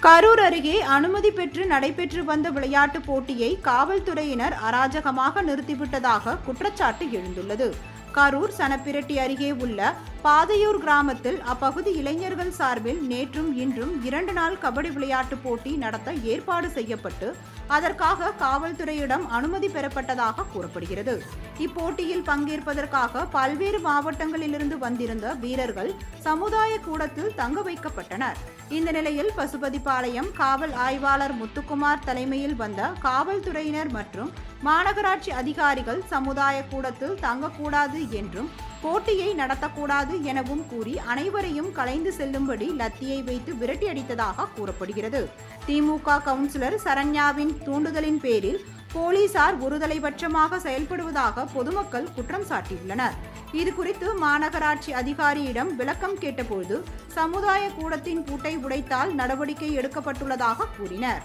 கரூர் அருகே அனுமதி பெற்று நடைபெற்று வந்த விளையாட்டுப் போட்டியை காவல்துறையினர் அராஜகமாக நிறுத்திவிட்டதாக குற்றச்சாட்டு எழுந்துள்ளது. கரூர் சனப்பிரட்டி அருகே உள்ள பாதையூர் கிராமத்தில் அப்பகுதி இளைஞர்கள் சார்பில் நேற்றும் இன்றும் 2 நாள் கபடி விளையாட்டுப் போட்டி நடத்த ஏற்பாடு செய்யப்பட்டு அதற்காக காவல்துறையிடம் அனுமதி பெறப்பட்டதாக கூறப்படுகிறது. இப்போட்டியில் பங்கேற்பதற்காக பல்வேறு மாவட்டங்களிலிருந்து வந்திருந்த வீரர்கள் சமுதாய கூடத்தில் தங்க வைக்கப்பட்டனர். இந்த நிலையில் பசுபதிபாளையம் காவல் ஆய்வாளர் முத்துக்குமார் தலைமையில் வந்த காவல்துறையினர் மற்றும் மாநகராட்சி அதிகாரிகள் சமுதாய கூடத்தில் தங்கக்கூடாது என்றும் போட்டியை நடத்தக்கூடாது எனவும் கூறி அனைவரையும் கலைந்து செல்லும்படி லத்தியை வைத்து விரட்டி அடித்ததாக கூறப்படுகிறது. திமுக கவுன்சிலர் சரண்யாவின் தூண்டுதலின் பேரில் போலீசார் ஒருதலைபட்சமாக செயல்படுவதாக பொதுமக்கள் குற்றம் சாட்டியுள்ளனர். இதுகுறித்து மாநகராட்சி அதிகாரியிடம் விளக்கம் கேட்டபோது சமுதாய கூடத்தின் பூட்டை உடைத்தால் நடவடிக்கை எடுக்கப்பட்டுள்ளதாக கூறினர்.